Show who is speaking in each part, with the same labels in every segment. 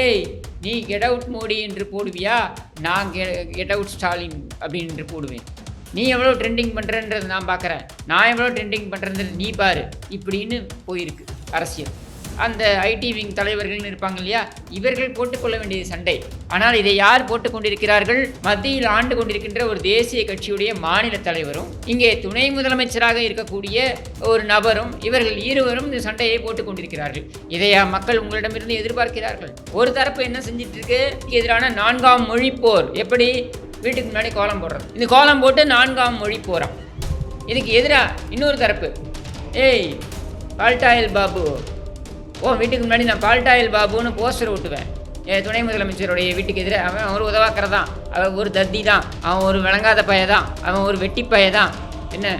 Speaker 1: ஏய் நீ get out Modi என்று போடுவியா, நான் கெட் அவுட் ஸ்டாலின் அப்படின்னு போடுவேன். நீ எவ்வளோ ட்ரெண்டிங் பண்ணுறன்றது நான் பார்க்குறேன், நான் எவ்வளோ ட்ரெண்டிங் பண்ணுறன்றது நீ பாரு இப்படின்னு போயிருக்கு அரசியல். அந்த ஐடி விங் தலைவர்கள்னு இருப்பாங்க இல்லையா, இவர்கள் போட்டுக்கொள்ள வேண்டிய சண்டை. ஆனால் இதை யார் போட்டுக்கொண்டிருக்கிறார்கள்? மத்தியில் ஆண்டு கொண்டிருக்கின்ற ஒரு தேசிய கட்சியுடைய மாநில தலைவரும் இங்கே துணை முதலமைச்சராக இருக்கக்கூடிய ஒரு நபரும், இவர்கள் இருவரும் இந்த சண்டையை போட்டுக் கொண்டிருக்கிறார்கள். இதையா மக்கள் உங்களிடமிருந்து எதிர்பார்க்கிறார்கள்? ஒரு தரப்பு என்ன செஞ்சிட்டு இருக்கு? எதிரான 4ஆம் மொழி போர். எப்படி? வீட்டுக்கு முன்னாடி கோலம் போடுறது. இந்த கோலம் போட்டு 4ஆம் மொழி போறான். இதுக்கு எதிராக இன்னொரு தரப்பு, ஏய் பால்டாயில் பாபு, வீட்டுக்கு முன்னாடி நான் பால்டாயில் பாபுன்னு போஸ்டர் ஓட்டுவேன். துணை முதலமைச்சருடைய வீட்டுக்கு எதிராக அவன் ஒரு உதவாக்கிறதான், அவன் ஒரு தத்தி தான், அவன் ஒரு விளங்காத பையதான், அவன் ஒரு வெட்டி பையதான். என்ன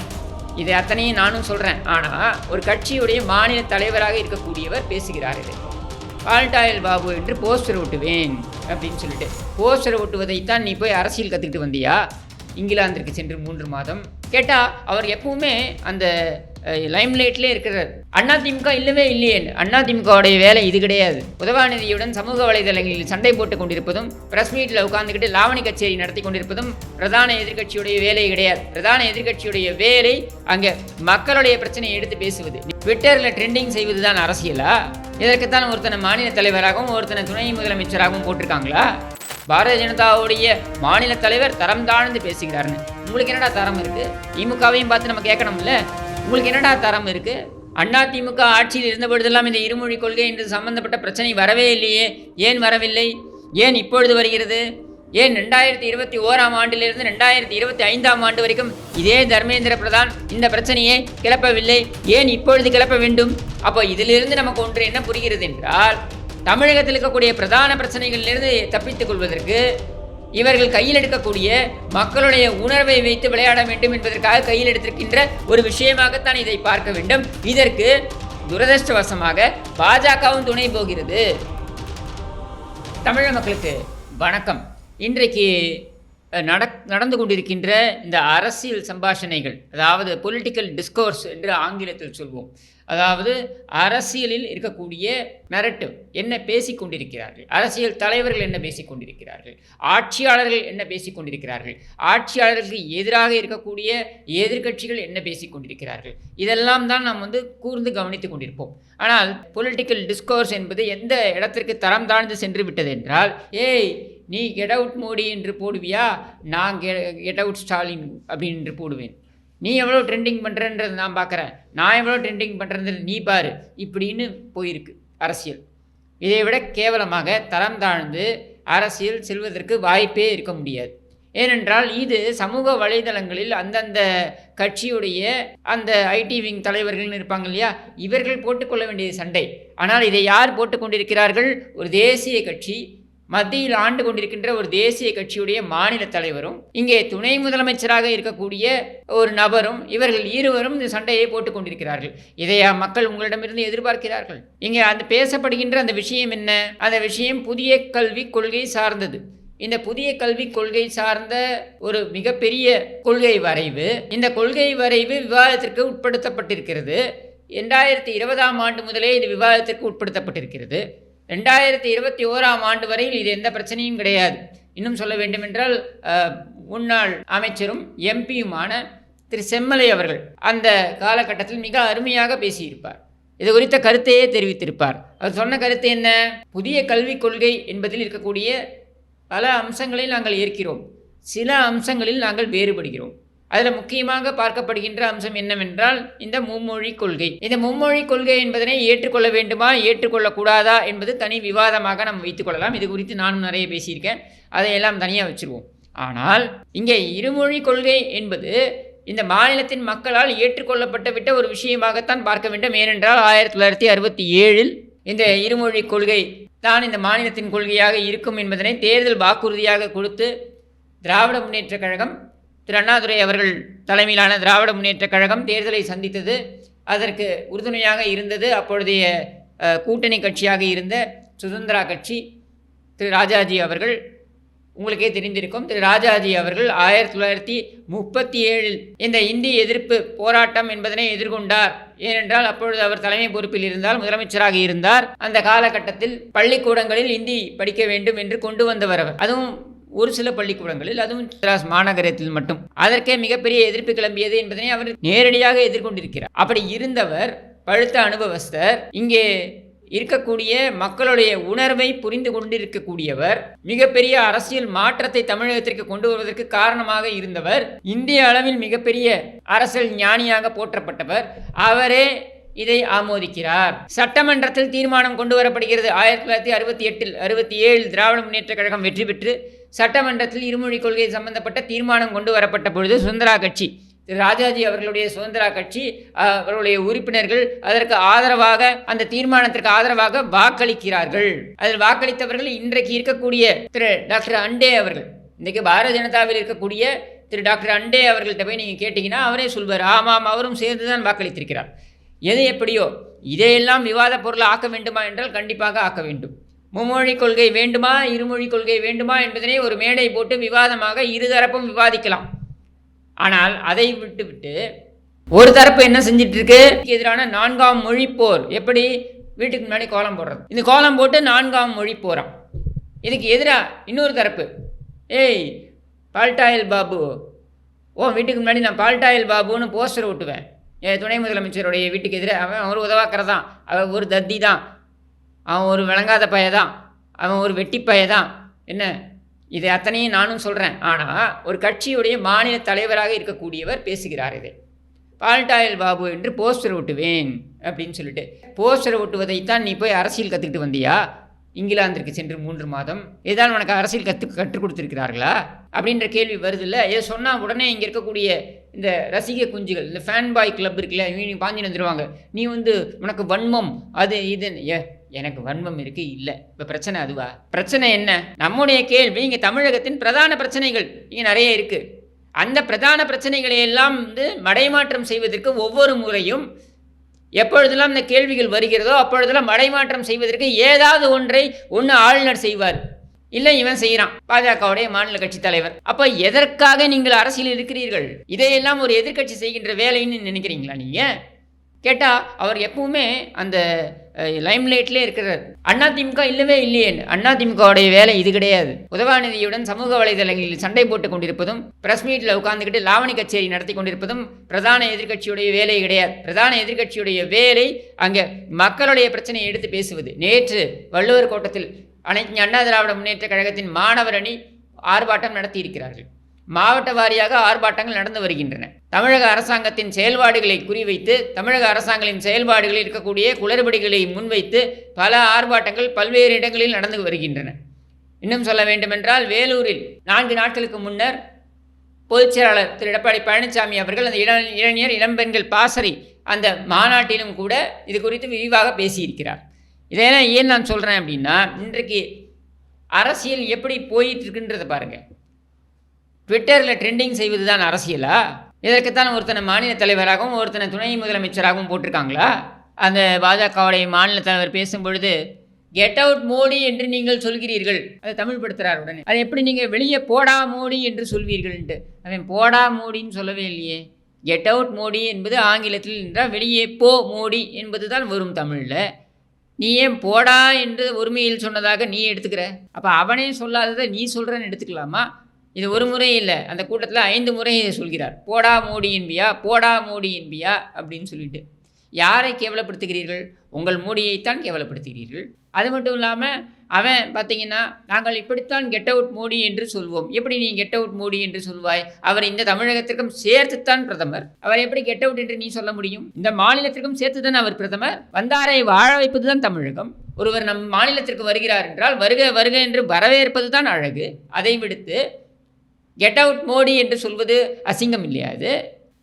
Speaker 1: இது அத்தனையும் நானும் சொல்கிறேன். ஆனால் ஒரு கட்சியுடைய மாநில தலைவராக இருக்கக்கூடியவர் பேசுகிறார். இது பால்டாயில் பாபு என்று போஸ்டர் ஓட்டுவேன் அப்படின்னு சொல்லிட்டு, போஸ்டர் ஓட்டுவதைத்தான் நீ போய் அரசியல் கற்றுக்கிட்டு வந்தியா? இங்கிலாந்திற்கு சென்று 3 மாதம் கேட்டால் அவர் எப்பவுமே அந்த லைம்லைட்லேயே இருக்கிறார். அதிமுக இல்லவே இல்லையே. அதிமுகவுடைய வேலை இது கிடையாது. உதவாநிதியுடன் சமூக வலைதளங்களில் சண்டை போட்டுக் கொண்டிருப்பதும், பிரஸ் மீட்டில் உட்கார்ந்துக்கிட்டு லாவணி கச்சேரி நடத்தி கொண்டிருப்பதும் பிரதான எதிர்கட்சியுடைய வேலை கிடையாது. பிரதான எதிர்கட்சியுடைய வேலை அங்கே மக்களுடைய பிரச்சனையை எடுத்து பேசுவது, ட்விட்டரில் ட்ரெண்டிங் செய்வது தான் அரசியலா? இதற்குத்தான் ஒருத்தனை மாநில தலைவராகவும் ஒருத்தனை துணை முதலமைச்சராகவும் போட்டிருக்காங்களா? பாரதிய ஜனதாவுடைய மாநில தலைவர் தரம் தாழ்ந்து பேசுகிறாருன்னு. உங்களுக்கு என்னடா தரம் இருக்கு? திமுகவையும் பார்த்து நம்ம கேட்கணும்ல, உங்களுக்கு என்னடா தரம் இருக்கு? அதிமுக ஆட்சியில் இருந்த பொழுதெல்லாம் இந்த இருமொழி கொள்கை என்று சம்பந்தப்பட்ட பிரச்சனை வரவே இல்லையே. ஏன் வரவில்லை? ஏன் இப்பொழுது வருகிறது? ஏன் 2021ஆம் ஆண்டிலிருந்து 2025ஆம் ஆண்டு வரைக்கும் இதே தர்மேந்திர பிரதான் இந்த பிரச்சனையை கிளப்பவில்லை? ஏன் இப்பொழுது கிளப்ப வேண்டும்? அப்போ இதிலிருந்து நமக்கு ஒன்று என்ன புரிகிறது என்றால், தமிழகத்தில் இருக்கக்கூடிய பிரதான பிரச்சனைகளிலிருந்து தப்பித்துக் கொள்வதற்கு இவர்கள் கையில் எடுக்கக்கூடிய மக்களுடைய உணர்வை வைத்து விளையாட வேண்டும் என்பதற்காக கையில் எடுத்திருக்கின்ற ஒரு விஷயமாகத்தான் இதை பார்க்க வேண்டும். இதற்கு துரதிருஷ்டவசமாக பாஜகவும் துணை போகிறது. தமிழக மக்களுக்கு வணக்கம். இன்றைக்கு நடந்து கொண்டிருக்கின்ற இந்த அரசியல் சம்பாஷணைகள், அதாவது பொலிட்டிக்கல் டிஸ்கோர்ஸ் என்று ஆங்கிலத்தில் சொல்வோம், அதாவது அரசியலில் இருக்கக்கூடிய நரேட்டிவ் என்ன பேசிக் கொண்டிருக்கிறார்கள், அரசியல் தலைவர்கள் என்ன பேசிக் கொண்டிருக்கிறார்கள், ஆட்சியாளர்கள் என்ன பேசிக் கொண்டிருக்கிறார்கள், ஆட்சியாளர்களுக்கு எதிராக இருக்கக்கூடிய எதிர்கட்சிகள் என்ன பேசிக் கொண்டிருக்கிறார்கள், இதெல்லாம் தான் நாம் கூர்ந்து கவனித்துக் கொண்டிருப்போம். ஆனால் பொலிட்டிக்கல் டிஸ்கோர்ஸ் என்பது எந்த இடத்திற்கு தரம் தாழ்ந்து சென்று விட்டது என்றால், ஏய் நீ கெட் அவுட் மோடி என்று போடுவியா, நான் கெட் அவுட் ஸ்டாலின் அப்படின்னு போடுவேன். நீ எவ்வளோ ட்ரெண்டிங் பண்ணுறன்றது நான் பார்க்குறேன், நான் எவ்வளோ ட்ரெண்டிங் பண்ணுறது நீ பாரு இப்படின்னு போயிருக்கு அரசியல். இதை விட கேவலமாக தரம் தாழ்ந்து அரசியல் செல்வதற்கு வாய்ப்பே இருக்க முடியாது. ஏனென்றால் இது சமூக வலைதளங்களில் அந்தந்த கட்சியுடைய அந்த ஐடி விங் தலைவர்கள்னு இருப்பாங்க இல்லையா, இவர்கள் போட்டுக்கொள்ள வேண்டிய சண்டை. ஆனால் இதை யார் போட்டுக்கொண்டிருக்கிறார்கள்? ஒரு தேசிய கட்சி, மத்தியில் ஆண்டு கொண்டிருக்கின்ற ஒரு தேசிய கட்சியுடைய மாநில தலைவரும் இங்கே துணை முதலமைச்சராக இருக்கக்கூடிய ஒரு நபரும், இவர்கள் இருவரும் இந்த சண்டையை போட்டுக் கொண்டிருக்கிறார்கள். இதையா மக்கள் உங்களிடமிருந்து எதிர்பார்க்கிறார்கள்? இங்கே அந்த பேசப்படுகின்ற அந்த விஷயம் என்ன? அந்த விஷயம் புதிய கல்விக் கொள்கை சார்ந்தது. இந்த புதிய கல்விக் கொள்கை சார்ந்த ஒரு மிகப்பெரிய கொள்கை வரைவு, இந்த கொள்கை வரைவு விவாதத்திற்கு உட்படுத்தப்பட்டிருக்கிறது. 2020ஆம் ஆண்டு முதலே இது விவாதத்திற்கு உட்படுத்தப்பட்டிருக்கிறது. 2021ஆம் ஆண்டு வரையில் இது எந்த பிரச்சனையும் கிடையாது. இன்னும் சொல்ல வேண்டுமென்றால் முன்னாள் அமைச்சரும் எம்பியுமான திரு செம்மலை அவர்கள் அந்த காலகட்டத்தில் மிக அருமையாக பேசியிருப்பார். இது குறித்த கருத்தையே தெரிவித்திருப்பார். அவர் சொன்ன கருத்து என்ன? புதிய கல்விக் கொள்கை என்பதில் இருக்கக்கூடிய பல அம்சங்களில் நாங்கள் ஏற்கிறோம், சில அம்சங்களில் நாங்கள் வேறுபடுகிறோம். அதில் முக்கியமாக பார்க்கப்படுகின்ற அம்சம் என்னவென்றால் இந்த மும்மொழி கொள்கை. இந்த மும்மொழி கொள்கை என்பதனை ஏற்றுக்கொள்ள வேண்டுமா ஏற்றுக்கொள்ளக்கூடாதா என்பது தனி விவாதமாக நம்ம வைத்துக்கொள்ளலாம். இது குறித்து நானும் நிறைய பேசியிருக்கேன், அதையெல்லாம் தனியாக வச்சுருவோம். ஆனால் இங்கே இருமொழி கொள்கை என்பது இந்த மாநிலத்தின் மக்களால் ஏற்றுக்கொள்ளப்பட்டு விட்ட ஒரு விஷயமாகத்தான் பார்க்க வேண்டும். ஏனென்றால் 1967இல் இந்த இருமொழி கொள்கை தான் இந்த மாநிலத்தின் கொள்கையாக இருக்கும் என்பதனை தேர்தல் வாக்குறுதியாக கொடுத்து திராவிட முன்னேற்றக் கழகம், திரு அண்ணாதுரை அவர்கள் தலைமையிலான திராவிட முன்னேற்றக் கழகம் தேர்தலை சந்தித்தது. அதற்கு உறுதுணையாக இருந்தது அப்பொழுதைய கூட்டணி கட்சியாக இருந்த சுதந்திரா கட்சி, திரு ராஜாஜி அவர்கள். உங்களுக்கே தெரிந்திருக்கும், திரு ராஜாஜி அவர்கள் 1937இல் இந்த இந்தி எதிர்ப்பு போராட்டம் என்பதனை எதிர்கொண்டார் ஏனென்றால் அப்பொழுது அவர் தலைமை பொறுப்பில் இருந்தால், முதலமைச்சராக இருந்தார். அந்த காலகட்டத்தில் பள்ளிக்கூடங்களில் இந்தி படிக்க வேண்டும் என்று கொண்டு வந்தவர் அவர். அதுவும் ஒரு சில பள்ளிக்கூடங்களில், அதுவும் மெட்ராஸ் மாநகரத்தில் மட்டும். அதற்கே மிகப்பெரிய எதிர்ப்பு கிளம்பியது என்பதனை அவர் நேரடியாக எதிர்கொண்டிருக்கிறார். அப்படி இருந்தவர், பழுத்த அனுபவஸ்தர், இங்கே இருக்கக்கூடிய மக்களுடைய உணர்வை புரிந்து கொண்டிருக்கக்கூடியவர், மிகப்பெரிய அரசியல் மாற்றத்தை தமிழகத்திற்கு கொண்டு வருவதற்கு காரணமாக இருந்தவர், இந்திய அளவில் மிகப்பெரிய அரசியல் ஞானியாக போற்றப்பட்டவர். அவரே இதை ஆமோதிக்கிறார். சட்டமன்றத்தில் தீர்மானம் கொண்டு வரப்படுகிறது. 1968 67 திராவிட முன்னேற்ற கழகம் வெற்றி பெற்று சட்டமன்றத்தில் இருமொழி கொள்கை சம்பந்தப்பட்ட தீர்மானம் கொண்டு வரப்பட்ட பொழுது சுதந்திரா கட்சி, திரு ராஜாஜி அவர்களுடைய சுதந்திரா கட்சி, அவர்களுடைய உறுப்பினர்கள் அதற்கு ஆதரவாக, அந்த தீர்மானத்திற்கு ஆதரவாக வாக்களிக்கிறார்கள். அதில் வாக்களித்தவர்கள் இன்றைக்கு இருக்கக்கூடிய திரு டாக்டர் அண்டே அவர்கள், இன்றைக்கு பாரதிய ஜனதாவில் இருக்கக்கூடிய திரு டாக்டர் அண்டே அவர்கள்ட்ட போய் நீங்கள் கேட்டிங்கன்னா அவரே சொல்வார், ஆமாம் அவரும் சேர்ந்து தான் வாக்களித்திருக்கிறார். எது எப்படியோ இதையெல்லாம் விவாத பொருள் ஆக்க வேண்டுமா என்றால் கண்டிப்பாக ஆக்க வேண்டும். மும்மொழி கொள்கை வேண்டுமா, இருமொழி கொள்கை வேண்டுமா என்பதனை ஒரு மேடை போட்டு விவாதமாக இருதரப்பும் விவாதிக்கலாம். ஆனால் அதை விட்டுவிட்டு ஒரு தரப்பு என்ன செஞ்சிட்டு இருக்கு, எதிரான 4ஆம் மொழி போர். எப்படி? வீட்டுக்கு முன்னாடி கோலம் போடுறது. இந்த கோலம் போட்டு 4ஆம் மொழி போகிறான். இதுக்கு எதிராக இன்னொரு தரப்பு, ஏய் பால்டாயில் பாபு, வீட்டுக்கு முன்னாடி நான் பால்டாயில் பாபுன்னு போஸ்டர் ஓட்டுவேன். துணை முதலமைச்சருடைய வீட்டுக்கு எதிராக அவன் ஒரு உதவாக்கறதான், அவன் ஒரு தத்தி தான், அவன் ஒரு விளங்காத பையதான், அவன் ஒரு வெட்டி பையதான். என்ன இதை அத்தனையும் நானும் சொல்கிறேன். ஆனால் ஒரு கட்சியுடைய மாநில தலைவராக இருக்கக்கூடியவர் பேசுகிறார். இதை பால்டாயில் பாபு என்று போஸ்டர் ஒட்டுவேன் அப்படின்னு சொல்லிட்டு, போஸ்டர் ஒட்டுவதைத்தான் நீ போய் அரசியல் கற்றுக்கிட்டு வந்தியா? இங்கிலாந்திற்கு சென்று 3 மாதம் இதுதான் உனக்கு அரசியல் கற்றுக் கொடுத்துருக்கிறார்களா அப்படின்ற கேள்வி வருது இல்லை? இதை சொன்னால் உடனே இங்கே இருக்கக்கூடிய இந்த ரசிக குஞ்சுகள், இந்த ஃபேன் பாய் கிளப் இருக்குல்ல, இவங்க பாஞ்சு வந்துடுவாங்க. நீ உனக்கு வன்மம் அது இது. எனக்கு வன்மம் இருக்குது இல்லை. இப்போ பிரச்சனை அதுவா? பிரச்சனை என்ன? நம்முடைய கேள்வி, இங்கே தமிழகத்தின் பிரதான பிரச்சனைகள் இங்கே நிறைய இருக்குது. அந்த பிரதான பிரச்சனைகளை எல்லாம் மடைமாற்றம் செய்வதற்கு ஒவ்வொரு முறையும் எப்பொழுதெல்லாம் இந்த கேள்விகள் வருகிறதோ அப்பொழுதெல்லாம் மடைமாற்றம் செய்வதற்கு ஏதாவது ஒன்று ஆளுநர் செய்வார், இல்லை இவன் செய்கிறான், பாஜகவுடைய மாநில கட்சி தலைவர். அப்போ எதற்காக நீங்கள் அரசியல் இருக்கிறீர்கள்? இதையெல்லாம் ஒரு எதிர்கட்சி செய்கின்ற வேலைன்னு நினைக்கிறீங்களா நீங்கள்? கேட்டால் அவர் எப்பவுமே அந்த லைம்லைட்லேயே இருக்கிறார். அதிமுக இல்லவே இல்லையே. அதிமுகவுடைய வேலை இது கிடையாது. உதவாநிதியுடன் சமூக வலைதளங்களில் சண்டை போட்டுக் கொண்டிருப்பதும், பிரஸ் மீட்டில் உட்கார்ந்துக்கிட்டு லாவணி கச்சேரி நடத்தி கொண்டிருப்பதும் பிரதான எதிர்கட்சியுடைய வேலை கிடையாது. பிரதான எதிர்கட்சியுடைய வேலை அங்கே மக்களுடைய பிரச்சனையை எடுத்து பேசுவது. நேற்று வள்ளுவர் கோட்டத்தில் அனைத்து அண்ணா திராவிட முன்னேற்ற கழகத்தின் மாணவர் அணி ஆர்ப்பாட்டம் நடத்தி இருக்கிறார்கள். மாவட்ட வாரியாக ஆர்ப்பாட்டங்கள் நடந்து வருகின்றன. தமிழக அரசாங்கத்தின் செயல்பாடுகளை குறிவைத்து, தமிழக அரசாங்கத்தின் செயல்பாடுகளில் இருக்கக்கூடிய குளறுபடிகளை முன்வைத்து பல ஆர்ப்பாட்டங்கள் பல்வேறு இடங்களில் நடந்து வருகின்றன. இன்னும் சொல்ல வேண்டுமென்றால், வேலூரில் 4 நாட்களுக்கு முன்னர் பொதுச் செயலாளர் திரு எடப்பாடி பழனிசாமி அவர்கள் அந்த இளைஞர் இளம்பெண்கள் பாசறை அந்த மாநாட்டிலும் கூட இது குறித்து விரிவாக பேசியிருக்கிறார். இதெல்லாம் ஏன் நான் சொல்கிறேன் அப்படின்னா, இன்றைக்கு அரசியல் எப்படி போயிட்டு இருக்குன்றதை பாருங்கள். ட்விட்டரில் ட்ரெண்டிங் செய்வது தான் அரசியலா? இதற்குத்தான் ஒருத்தனை மாநில தலைவராகவும் ஒருத்தனை துணை முதலமைச்சராகவும் போட்டிருக்காங்களா? அந்த பாஜகவுடைய மாநில தலைவர் பேசும்பொழுது கெட் அவுட் மோடி என்று நீங்கள் சொல்கிறீர்கள், அதை தமிழ் படுத்துகிறார். உடனே அதை எப்படி நீங்கள் வெளியே போடா மோடி என்று சொல்வீர்கள்ன்ட்டு, அவன் போடா மோடின்னு சொல்லவே இல்லையே. கெட் அவுட் மோடி என்பது ஆங்கிலத்தில் என்றால் வெளியே போ மோடி என்பது தான் வரும் தமிழில். நீ ஏன் போடா என்று ஒருமையில் சொன்னதாக நீ எடுத்துக்கிற? அப்போ அவனே சொல்லாததை நீ சொல்கிறேன்னு எடுத்துக்கலாமா? இது ஒரு முறை இல்லை, அந்த கூட்டத்தில் 5 முறை சொல்கிறார். போடா மோடி என்பியா, போடா மோடி என்பியா அப்படின்னு சொல்லிட்டு. யாரை கேவலப்படுத்துகிறீர்கள்? உங்கள் மோடியைத்தான் கேவலப்படுத்துகிறீர்கள். அது மட்டும் இல்லாமல் அவன் பார்த்தீங்கன்னா, நாங்கள் இப்படித்தான் கெட் அவுட் மோடி என்று சொல்வோம். எப்படி நீ கெட் அவுட் மோடி என்று சொல்வாய்? அவர் இந்த தமிழகத்திற்கும் சேர்த்துத்தான் பிரதமர். அவர் எப்படி கெட் அவுட் என்று நீ சொல்ல முடியும்? இந்த மாநிலத்திற்கும் சேர்த்து தான் அவர் பிரதமர். வந்தாரை வாழ வைப்பது தான் தமிழகம். ஒருவர் நம் மாநிலத்திற்கு வருகிறார் என்றால் வருக வருக என்று வரவேற்பது தான் அழகு. அதை விடுத்து கெட் அவுட் மோடி என்று சொல்வது அசிங்கம் இல்லையா? அது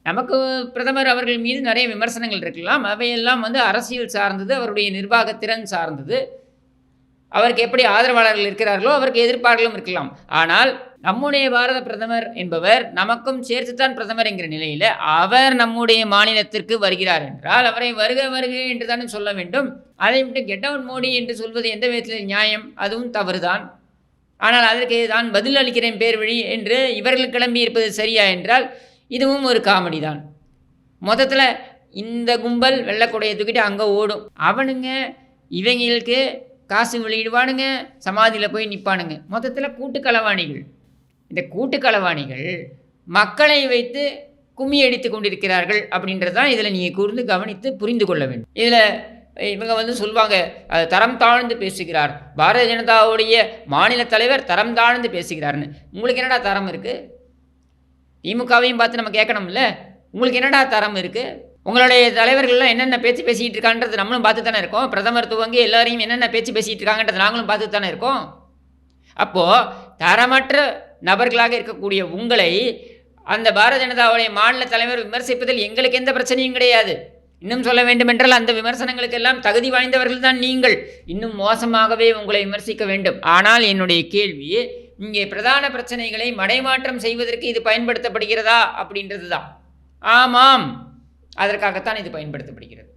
Speaker 1: நமக்கு பிரதமர் அவர்கள் மீது நிறைய விமர்சனங்கள் இருக்கலாம். அவையெல்லாம் அரசியல் சார்ந்தது, அவருடைய நிர்வாகத்திறன் சார்ந்தது. அவருக்கு எப்படி ஆதரவாளர்கள் இருக்கிறார்களோ அவருக்கு எதிர்ப்பாளர்களும் இருக்கலாம். ஆனால் நம்முடைய பாரத பிரதமர் என்பவர் நமக்கும் சேர்த்துத்தான் பிரதமர் என்கிற நிலையில் அவர் நம்முடைய மாநிலத்திற்கு வருகிறார் என்றால் அவரை வருக வருக என்று தானே சொல்ல வேண்டும். அதை விட்டு கெட் அவுட் மோடி என்று சொல்வது எந்த விதத்தில் நியாயம்? அதுவும் தவறுதான். ஆனால் அதற்கு தான் பதில் அளிக்கிறேன் பேர் வழி என்று இவர்கள் கிளம்பி இருப்பது சரியா என்றால் இதுவும் ஒரு காமெடி தான். மொத்தத்தில் இந்த கும்பல் வெள்ளைக்குடையை தூக்கிட்டு அங்கே ஓடும். அவனுங்க இவங்களுக்கு காசு வெளியிடுவானுங்க, சமாதியில் போய் நிற்பானுங்க. மொத்தத்தில் கூட்டுக்களவாணிகள். இந்த கூட்டுக்களவாணிகள் மக்களை வைத்து கும்மி அடித்து கொண்டிருக்கிறார்கள் அப்படின்றது தான் இதில் நீங்கள் கூர்ந்து கவனித்து புரிந்து கொள்ள வேண்டும். இதில் இவங்க சொல்லுவாங்க, அது தரம் தாழ்ந்து பேசுகிறார், பாரதிய ஜனதாவுடைய மாநில தலைவர் தரம் தாழ்ந்து பேசுகிறார்னு. உங்களுக்கு என்னடா தரம் இருக்குது? திமுகவையும் பார்த்து நம்ம கேட்கணும்ல, உங்களுக்கு என்னடா தரம் இருக்குது? உங்களுடைய தலைவர்கள்லாம் என்னென்ன பேச்சு பேசிகிட்டு இருக்கான்றது நம்மளும் பார்த்து தானே இருக்கோம். பிரதமர் துவங்கி எல்லாரையும் என்னென்ன பேச்சு பேசிகிட்டு இருக்காங்கன்றது நாங்களும் பார்த்து தானே இருக்கோம். அப்போது தரமற்ற நபர்களாக இருக்கக்கூடிய உங்களை அந்த பாரதிய ஜனதாவுடைய மாநில தலைவர் விமர்சிப்பதில் எங்களுக்கு எந்த பிரச்சனையும் கிடையாது. இன்னும் சொல்ல வேண்டுமென்றால் அந்த விமர்சனங்களுக்கெல்லாம் தகுதி வாய்ந்தவர்கள் தான் நீங்கள். இன்னும் மோசமாகவே உங்களை விமர்சிக்க வேண்டும். ஆனால் என்னுடைய கேள்வி, இங்கே பிரதான பிரச்சனைகளை மடைமாற்றம் செய்வதற்கு இது பயன்படுத்தப்படுகிறதா அப்படின்றது தான். ஆமாம், அதற்காகத்தான் இது பயன்படுத்தப்படுகிறது.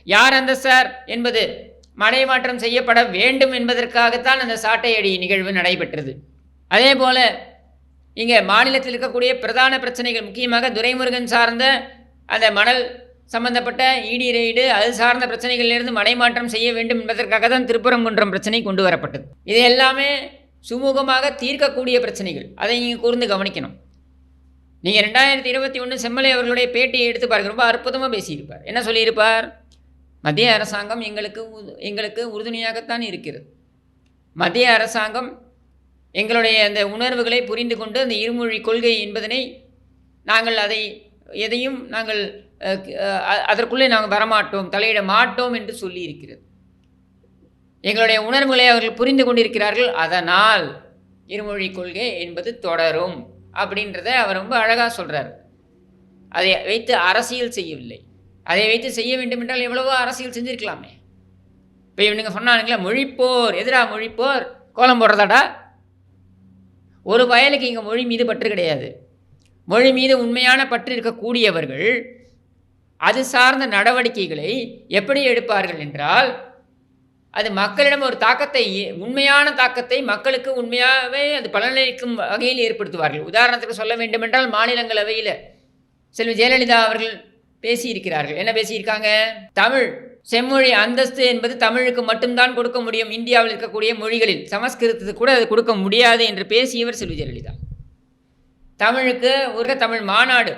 Speaker 1: யார் அந்த சார் என்பது மடைமாற்றம் செய்யப்பட வேண்டும் என்பதற்காகத்தான் அந்த சாட்டையடி நிகழ்வு நடைபெற்றது. அதே போல இங்கே மாநிலத்தில் இருக்கக்கூடிய பிரதான பிரச்சனைகள், முக்கியமாக துரைமுருகன் சார்ந்த அந்த மணல் சம்பந்தப்பட்ட இடி ரெய்டு, அது சார்ந்த பிரச்சனைகளிலிருந்து மடைமாற்றம் செய்ய வேண்டும் என்பதற்காக தான் திருப்பரங்குன்றம் பிரச்சனை கொண்டு வரப்பட்டது. இது எல்லாமே சுமூகமாக தீர்க்கக்கூடிய பிரச்சனைகள். அதை நீங்கள் கூர்ந்து கவனிக்கணும். நீங்கள் 2021 செம்மலை அவர்களுடைய பேட்டியை எடுத்து பாருங்க, ரொம்ப அற்புதமாக பேசியிருப்பார். என்ன சொல்லியிருப்பார்? மத்திய அரசாங்கம் எங்களுக்கு உறுதுணையாகத்தான் இருக்கிறது. மத்திய அரசாங்கம் எங்களுடைய அந்த உணர்வுகளை புரிந்து கொண்டு அந்த இருமொழி கொள்கை என்பதனை நாங்கள் எதையும் நாங்கள் அதற்குள்ளே நாங்கள் வரமாட்டோம், தலையிட மாட்டோம் என்று சொல்லி இருக்கிறது. எங்களுடைய உணர்வுகளை அவர்கள் புரிந்து கொண்டிருக்கிறார்கள். அதனால் இருமொழி கொள்கை என்பது தொடரும் அப்படின்றத அவர் ரொம்ப அழகாக சொல்கிறார். அதை வைத்து அரசியல் செய்யவில்லை. அதை வைத்து செய்ய வேண்டும் என்றால் எவ்வளவோ அரசியல் செஞ்சுருக்கலாமே. இப்போ இவனுங்க சொன்னானுங்களா, மொழிப்போர், எதிராக மொழிப்போர், கோலம் போடுறதாடா. ஒரு வயலுக்கு இங்கே மொழி மீது பற்று கிடையாது. மொழி மீது உண்மையான பற்று இருக்கக்கூடியவர்கள் அது சார்ந்த நடவடிக்கைகளை எப்படி எடுப்பார்கள் என்றால், அது மக்களிடம் ஒரு தாக்கத்தை, உண்மையான தாக்கத்தை மக்களுக்கு உண்மையாகவே அது பலனளிக்கும் வகையில் ஏற்படுத்துவார்கள். உதாரணத்துக்கு சொல்ல வேண்டுமென்றால், மாநிலங்களவையில் செல்வி ஜெயலலிதா அவர்கள் பேசியிருக்கிறார்கள். என்ன பேசியிருக்காங்க? தமிழ் செம்மொழி அந்தஸ்து என்பது தமிழுக்கு மட்டும்தான் கொடுக்க முடியும், இந்தியாவில் இருக்கக்கூடிய மொழிகளில் சமஸ்கிருதத்துக்கு கூட அது கொடுக்க முடியாது என்று பேசியவர் செல்வி ஜெயலலிதா. தமிழுக்கு ஒரு தமிழ் மாநாடு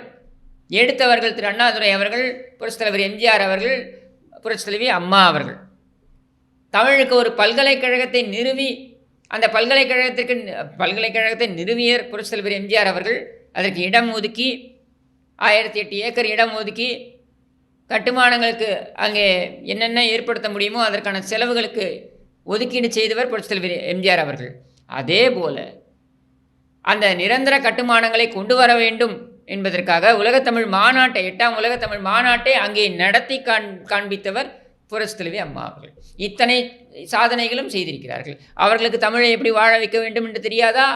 Speaker 1: எடுத்தவர்கள் திரு அண்ணாதுரை அவர்கள், புரட்சித் தலைவர் எம்ஜிஆர் அவர்கள், புரட்சித் தலைவி அம்மா அவர்கள். தமிழுக்கு ஒரு பல்கலைக்கழகத்தை நிறுவி, அந்த பல்கலைக்கழகத்தை நிறுவியர் புரட்சித் தலைவர் எம்ஜிஆர் அவர்கள். அதற்கு இடம் ஒதுக்கி 1008 ஏக்கர் இடம் ஒதுக்கி கட்டுமானங்களுக்கு அங்கே என்னென்ன ஏற்படுத்த முடியுமோ அதற்கான செலவுகளுக்கு ஒதுக்கீடு செய்தவர் புரட்சித் தலைவர் எம்ஜிஆர் அவர்கள். அதே போல் அந்த நிரந்தர கட்டுமானங்களை கொண்டு வர வேண்டும் என்பதற்காக உலகத்தமிழ் மாநாட்டை, 8ஆம் உலகத்தமிழ் மாநாட்டை அங்கே நடத்தி காண்பித்தவர் புரட்சித் தலைவி அம்மா அவர்கள். இத்தனை சாதனைகளும் செய்திருக்கிறார்கள். அவர்களுக்கு தமிழை எப்படி வாழ வைக்க வேண்டும் என்று தெரியாதா?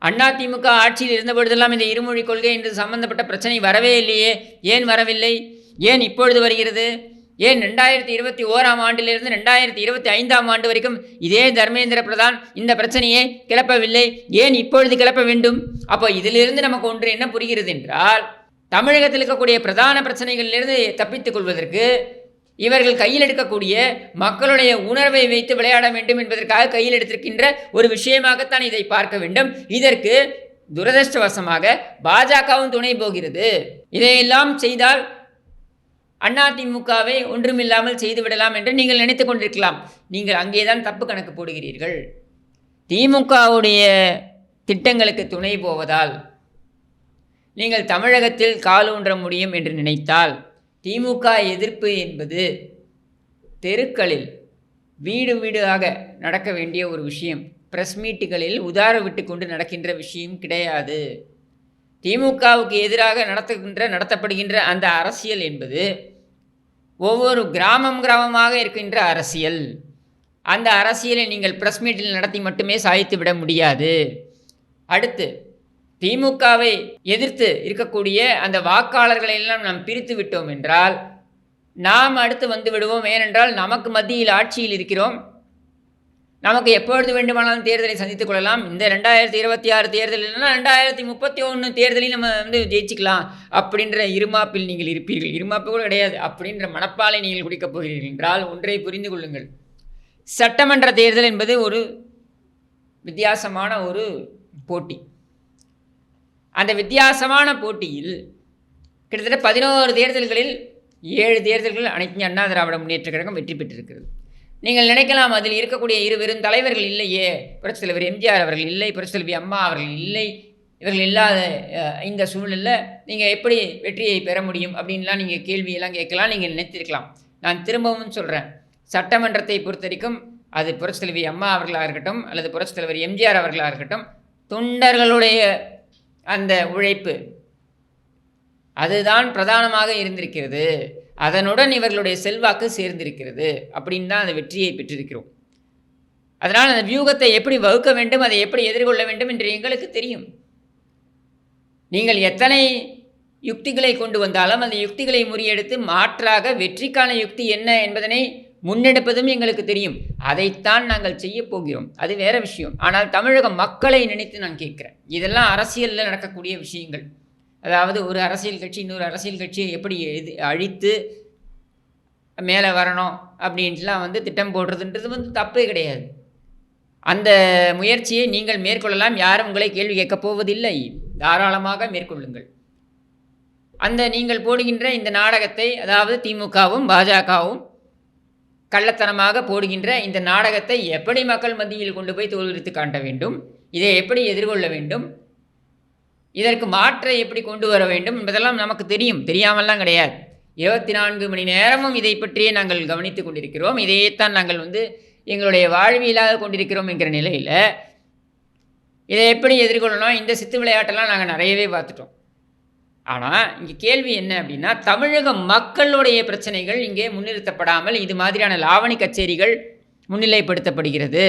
Speaker 1: அதிமுக ஆட்சியில் இருந்தபொழுதெல்லாம் இந்த இருமொழி கொள்கை என்று சம்பந்தப்பட்ட பிரச்சனை வரவே இல்லையே. ஏன் வரவில்லை? ஏன் இப்பொழுது வருகிறது? ஏன் 2021ஆம் ஆண்டிலிருந்து 2025ஆம் ஆண்டு வரைக்கும் இதே தர்மேந்திர பிரதான் இந்த பிரச்சனையை கிளப்பவில்லை? ஏன் இப்பொழுது கிளப்ப வேண்டும்? அப்போ இதிலிருந்து நமக்கு ஒன்று என்ன புரிகிறது என்றால், தமிழகத்தில் இருக்கக்கூடிய பிரதான பிரச்சனைகளிலிருந்து தப்பித்துக் கொள்வதற்கு இவர்கள் கையில் எடுக்கக்கூடிய மக்களுடைய உணர்வை வைத்து விளையாட வேண்டும் என்பதற்காக கையில் எடுத்திருக்கின்ற ஒரு விஷயமாகத்தான் இதை பார்க்க வேண்டும். இதற்கு துரதிர்ஷ்டவசமாக பாஜகவும் துணை போகிறது. இதையெல்லாம் செய்தால் அதிமுகவை ஒன்றுமில்லாமல் செய்துவிடலாம் என்று நீங்கள் நினைத்து கொண்டிருக்கலாம். நீங்கள் அங்கேதான் தப்பு கணக்கு போடுகிறீர்கள். திமுகவுடைய திட்டங்களுக்கு துணை போவதால் நீங்கள் தமிழகத்தில் காலூன்ற முடியும் என்று நினைத்தால், திமுக எதிர்ப்பு என்பது தெருக்களில் வீடு வீடாக நடக்க வேண்டிய ஒரு விஷயம். பிரஸ் மீட்டுகளில் உதார விட்டு கொண்டு நடக்கின்ற விஷயம் கிடையாது. திமுகவுக்கு எதிராக நடத்தப்படுகின்ற அந்த அரசியல் என்பது ஒவ்வொரு கிராமமாக இருக்கின்ற அரசியல். அந்த அரசியலை நீங்கள் பிரஸ் மீட்டில் நடத்தி மட்டுமே சாதித்து விட முடியாது. அடுத்து, திமுகவை எதிர்த்து இருக்கக்கூடிய அந்த வாக்காளர்களை எல்லாம் நாம் பிரித்து விட்டோம் என்றால் நாம் அடுத்து வந்து விடுவோம். ஏனென்றால் நமக்கு மத்தியில் ஆட்சியில் இருக்கிறோம். நமக்கு எப்பொழுது வேண்டுமானாலும் தேர்தலை சந்தித்துக் கொள்ளலாம். இந்த 2026 தேர்தல் இல்லைன்னா 2031 தேர்தலையும் நம்ம ஜெயிச்சுக்கலாம் அப்படின்ற இருமாப்பில் நீங்கள் இருப்பீர்கள். இருமாப்பு கூட கிடையாது. அப்படின்ற மனப்பாலை நீங்கள் குடிக்கப் போகிறீர்கள் என்றால் ஒன்றை புரிந்து கொள்ளுங்கள். சட்டமன்ற தேர்தல் என்பது ஒரு வித்தியாசமான ஒரு போட்டி. அந்த வித்தியாசமான போட்டியில் கிட்டத்தட்ட 11 தேர்தல்களில் 7 தேர்தல்கள் அனைத்து இந்திய அண்ணா திராவிட முன்னேற்றக் கழகம் வெற்றி பெற்றிருக்கிறது. நீங்கள் நினைக்கலாம் அதில் இருக்கக்கூடிய வெறும் தலைவர்கள் இல்லையே, புரட்சித் தலைவர் எம்ஜிஆர் அவர்கள் இல்லை, புரட்சித் தலைவி அம்மா அவர்கள் இல்லை, இவர்கள் இல்லாத இந்த சூழலில் நீங்கள் எப்படி வெற்றியை பெற முடியும் அப்படின்லாம் நீங்கள் கேள்வியெல்லாம் கேட்கலாம், நீங்கள் நினைத்திருக்கலாம். நான் திரும்பவும் சொல்கிறேன், சட்டமன்றத்தை பொறுத்த வரைக்கும் அது புரட்சித் தலைவி அம்மா அவர்களாக இருக்கட்டும் அல்லது புரட்சித் தலைவர் எம்ஜிஆர் அவர்களாக இருக்கட்டும், தொண்டர்களுடைய அந்த உழைப்பு அதுதான் பிரதானமாக இருந்திருக்கிறது. அதனுடன் இவர்களுடைய செல்வாக்கு சேர்ந்திருக்கிறது. அப்படின்னு தான் அந்த வெற்றியை பெற்றிருக்கிறோம். அதனால் அந்த வியூகத்தை எப்படி வகுக்க வேண்டும், அதை எப்படி எதிர்கொள்ள வேண்டும் என்று எங்களுக்கு தெரியும். நீங்கள் எத்தனை யுக்திகளை கொண்டு வந்தாலும் அந்த யுக்திகளை முறியெடுத்து மாற்றாக வெற்றிக்கான யுக்தி என்ன என்பதனை முன்னெடுப்பதும் எங்களுக்கு தெரியும். அதைத்தான் நாங்கள் செய்ய போகிறோம். அது வேற விஷயம். ஆனால் தமிழக மக்களை நினைத்து நான் கேட்குறேன். இதெல்லாம் அரசியலில் நடக்கக்கூடிய விஷயங்கள். அதாவது ஒரு அரசியல் கட்சி இன்னொரு அரசியல் கட்சியை எப்படி அழித்து மேலே வரணும் அப்படின்ட்டுலாம் திட்டம் போடுறதுன்றது தப்பே கிடையாது. அந்த முயற்சியை நீங்கள் மேற்கொள்ளலாம். யாரும் உங்களை கேள்வி கேட்கப் போவதில்லை. தாராளமாக மேற்கொள்ளுங்கள். அந்த நீங்கள் போடுகின்ற இந்த நாடகத்தை, அதாவது திமுகவும் பாஜகவும் கள்ளத்தனமாக போடுகின்ற இந்த நாடகத்தை எப்படி மக்கள் மத்தியில் கொண்டு போய் தோல்வித்து காட்ட வேண்டும், இதை எப்படி எதிர்கொள்ள வேண்டும், இதற்கு மாற்றை எப்படி கொண்டு வர வேண்டும் என்பதெல்லாம் நமக்கு தெரியும். தெரியாமல்லாம் கிடையாது. 24 மணி நேரமும் இதை பற்றியே நாங்கள் கவனித்து கொண்டிருக்கிறோம். இதையேத்தான் நாங்கள் எங்களுடைய வாழ்வியலாக கொண்டிருக்கிறோம் என்கிற நிலையில் இதை எப்படி எதிர்கொள்ளணும், இந்த சித்து விளையாட்டெல்லாம் நாங்கள் நிறையவே பார்த்துட்டோம். ஆனால் இங்கே கேள்வி என்ன அப்படின்னா, தமிழக மக்களுடைய பிரச்சனைகள் இங்கே முன்னிறுத்தப்படாமல் இது மாதிரியான லாவணி கச்சேரிகள் முன்னிலைப்படுத்தப்படுகிறது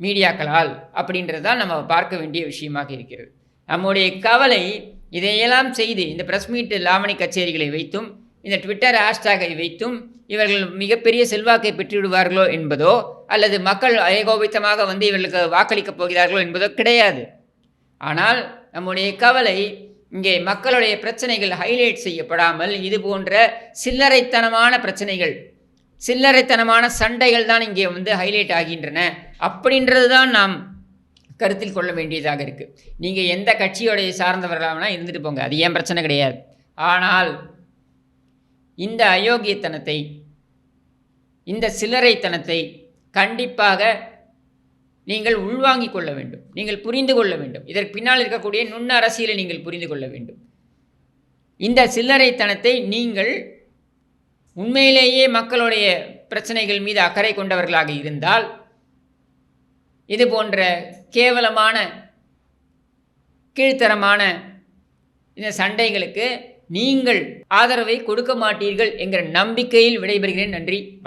Speaker 1: மீடியாக்களால் அப்படின்றது தான் நம்ம பார்க்க வேண்டிய விஷயமாக இருக்கிறது. நம்முடைய கவலை இதையெல்லாம் செய்து இந்த ப்ரெஸ் மீட் லாவணி கச்சேரிகளை வைத்தும் இந்த ட்விட்டர் ஹேஷ்டேகை வைத்தும் இவர்கள் மிகப்பெரிய செல்வாக்கை பெற்றுவிடுவார்களோ என்பதோ அல்லது மக்கள் ஏகோபித்தமாக இவர்களுக்கு வாக்களிக்கப் போகிறார்களோ என்பதோ கிடையாது. ஆனால் நம்முடைய கவலை இங்கே மக்களுடைய பிரச்சனைகள் ஹைலைட் செய்யப்படாமல் இது போன்ற சில்லறைத்தனமான பிரச்சனைகள், சில்லறைத்தனமான சண்டைகள் தான் இங்கே ஹைலைட் ஆகின்றன அப்படின்றது தான் நாம் கருத்தில் கொள்ள வேண்டியதாக இருக்குது. நீங்கள் எந்த கட்சியோடைய சார்ந்தவர்களாக இருந்துட்டு போங்க, அது ஏன் பிரச்சனை கிடையாது. ஆனால் இந்த அயோக்கியத்தனத்தை, இந்த சில்லறைத்தனத்தை கண்டிப்பாக நீங்கள் உள்வாங்கிக் கொள்ள வேண்டும், நீங்கள் புரிந்து கொள்ள வேண்டும். இதற்கு பின்னால் இருக்கக்கூடிய நுண்ண அரசியலை நீங்கள் புரிந்து கொள்ள வேண்டும். இந்த சில்லறைத்தனத்தை நீங்கள் உண்மையிலேயே மக்களுடைய பிரச்சனைகள் மீது அக்கறை கொண்டவர்களாக இருந்தால் இது போன்ற கேவலமான கீழ்த்தரமான இந்த சண்டைகளுக்கு நீங்கள் ஆதரவை கொடுக்க மாட்டீர்கள் என்கிற நம்பிக்கையில் விடைபெறுகிறேன். நன்றி, வணக்கம்.